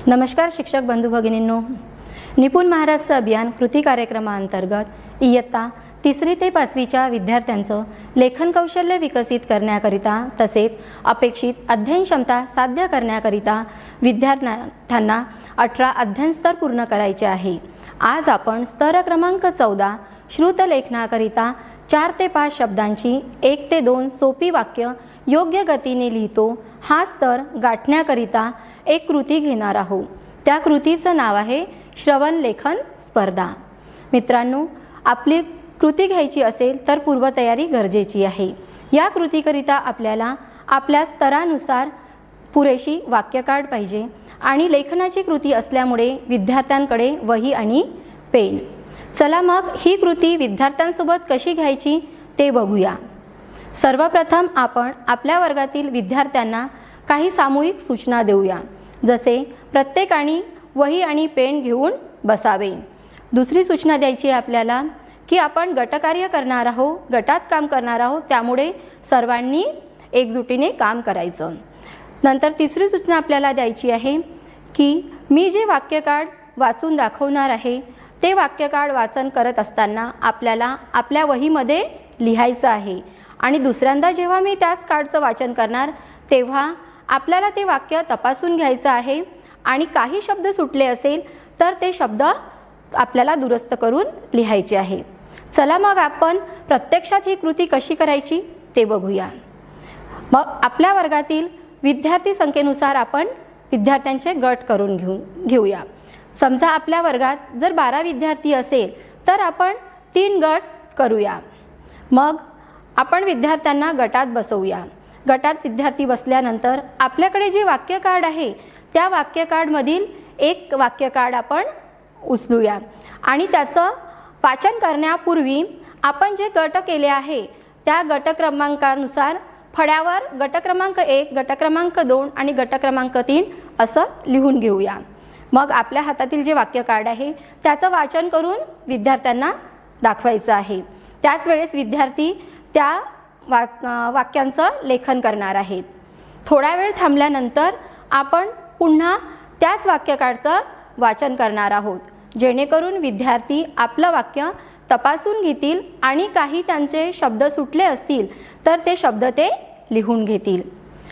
नमस्कार शिक्षक बंधू भगिनींनो, निपुण महाराष्ट्र अभियान कृती कार्यक्रमाअंतर्गत इयत्ता 3री ते 5वीच्या विद्यार्थ्यांचं लेखन कौशल्य विकसित करण्याकरिता तसेच अपेक्षित अध्ययन क्षमता साध्य करण्याकरिता विद्यार्थ्यांना 18 अध्ययन स्तर पूर्ण करायचे आहे। आज आपण स्तर क्रमांक 14 श्रुतलेखनाकरिता 4 ते 5 शब्दांची 1 ते 2 सोपी वाक्य योग्य गतीने लिहितो हा स्तर गाठण्याकरिता एक कृती घेणार आहोत। त्या कृतीचं नाव आहे श्रवण लेखन स्पर्धा। मित्रांनो, आपली कृती घ्यायची असेल तर पूर्वतयारी गरजेची आहे। या कृतीकरिता आपल्याला आपल्या स्तरानुसार पुरेशी वाक्यकार्ड पाहिजे आणि लेखनाची कृती असल्यामुळे विद्यार्थ्यांकडे वही आणि पेन। चला मग ही कृती विद्यार्थ्यांसोबत कशी घ्यायची ते बघूया। सर्वप्रथम आपण आपल्या वर्गातील विद्यार्थ्यांना काही सामूहिक सूचना देऊया, जसे प्रत्येकाने वही आणि पेन घेऊन बसावे। दुसरी सूचना द्यायची आहे आपल्याला की आपण गटकार्य करणार आहोत, गटात काम करणार आहोत, त्यामुळे सर्वांनी एकजुटीने काम करायचं। नंतर तिसरी सूचना आपल्याला द्यायची आहे की मी जे वाक्यकार्ड वाचून दाखवणार आहे ते वाक्यकार्ड वाचन करत असताना आपल्याला आपल्या वहीमध्ये लिहायचं आहे आणि दुसऱ्यांदा जेव्हा मी त्याच कार्डचं वाचन करणार तेव्हा आपल्याला ते वाक्य तपासून घ्यायचं आहे आणि काही शब्द सुटले असेल तर ते शब्द आपल्याला दुरुस्त करून लिहायचे आहे। चला मग आपण प्रत्यक्षात ही कृती कशी करायची ते बघूया। मग आपल्या वर्गातील विद्यार्थी संख्येनुसार आपण विद्यार्थ्यांचे गट करून घेऊया। समजा आपल्या वर्गात जर 12 विद्यार्थी असेल तर आपण 3 गट करूया। मग आपण विद्यार्थ्यांना गटात बसवूया। गटात विद्यार्थी बसल्यानंतर आपल्याकडे जे वाक्य कार्ड आहे त्या वाक्य कार्डमधील एक वाक्य कार्ड आपण उचलूया आणि त्याचं वाचन करण्यापूर्वी आपण जे गट केले आहे त्या गट क्रमांकानुसार फळ्यावर गट क्रमांक 1, गट क्रमांक 2 आणि गट क्रमांक 3 असं लिहून घेऊया। मग आपल्या हातातील जे वाक्य कार्ड आहे त्याचं वाचन करून विद्यार्थ्यांना दाखवायचं आहे। त्याच वेळेस विद्यार्थी त्या वाक्यांचं लेखन करणार आहेत। थोडा वेळ थांबल्यानंतर आपण पुन्हा त्याच वाक्य कार्डचं वाचन करणार आहोत, जेणेकरून विद्यार्थी आपलं वाक्य तपासून घेतील आणि काही त्यांचे शब्द सुटले असतील तर ते शब्द ते लिहून घेतील।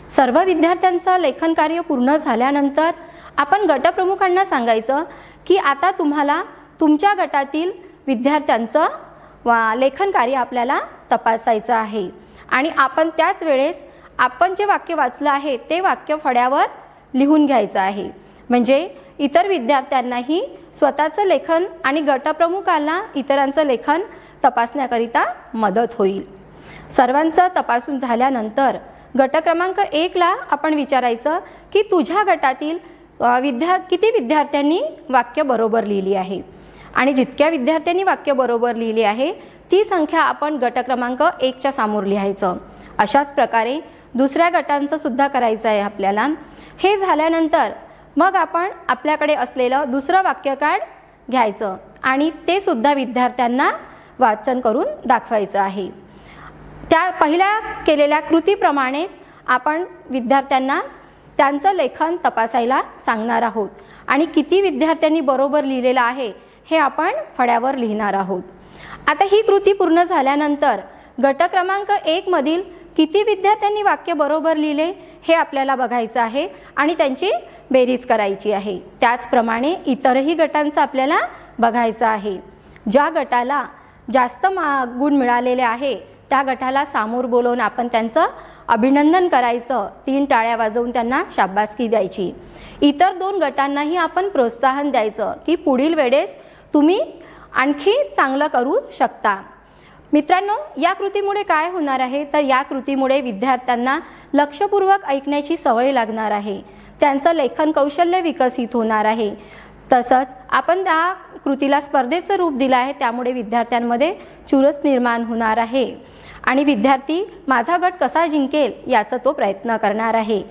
सर्व विद्यार्थ्यांचं लेखन कार्य पूर्ण झाल्यानंतर आपण गटप्रमुखांना सांगायचं की आता तुम्हाला तुमच्या गटातील विद्यार्थ्यांचं लेखन कार्य आपल्याला तपासायचं आहे आणि आपण त्याच वेळेस आपण जे वाक्य वाचलं आहे ते वाक्य फळ्यावर लिहून घ्यायचं आहे, म्हणजे इतर विद्यार्थ्यांनाही स्वतःचं लेखन आणि गटप्रमुखाला इतरांचं लेखन तपासण्याकरिता मदत होईल। सर्वांचं तपासून झाल्यानंतर गट क्रमांक 1ला आपण विचारायचं की तुझ्या गटातील किती विद्यार्थ्यांनी वाक्य बरोबर लिहिली आहे आणि जितक्या विद्यार्थ्यांनी वाक्य बरोबर लिहिली आहे ती संख्या आपण गट क्रमांक 1च्या समोर लिहायचं। अशाच प्रकारे दुसऱ्या गटांचं सुद्धा करायचं आहे आपल्याला। हे झाल्यानंतर मग आपण आपल्याकडे असलेलं दुसरं वाक्य कार्ड घ्यायचं आणि ते सुद्धा विद्यार्थ्यांना वाचन करून दाखवायचं आहे। त्या पहिल्या केलेल्या कृतीप्रमाणेच आपण विद्यार्थ्यांना त्यांचं लेखन तपासायला सांगणार आहोत आणि किती विद्यार्थ्यांनी बरोबर लिहिलेलं आहे हे आपण फळ्यावर लिहिणार आहोत। आता ही कृती पूर्ण झाल्यानंतर गट क्रमांक 1 मधील किती विद्यार्थ्यांनी वाक्य बरोबर लिहिले हे आपल्याला बघायचं आहे आणि त्यांची बेरीज करायची आहे। त्याचप्रमाणे इतरही गटांचं आपल्याला बघायचं आहे। ज्या गटाला जास्त गुण मिळालेले आहे त्या गटाला समोर बोलवून आपण त्यांचं अभिनंदन करायचं, 3 टाळ्या वाजवून त्यांना शाबासकी द्यायची। इतर 2 गटांनाही आपण प्रोत्साहन द्यायचं की पुढील वेळेस तुम्ही आणखी चांगलं करू शकता। मित्रांनो, या कृतीमुळे काय होणार आहे तर या कृतीमुळे विद्यार्थ्यांना लक्षपूर्वक ऐकण्याची सवय लागणार आहे, त्यांचं लेखन कौशल्य विकसित होणार आहे। तसंच आपण त्या कृतीला स्पर्धेचं रूप दिलं आहे, त्यामुळे विद्यार्थ्यांमध्ये चुरस निर्माण होणार आहे आणि विद्यार्थी माझा गट कसा जिंकेल याचा तो प्रयत्न करणार आहे।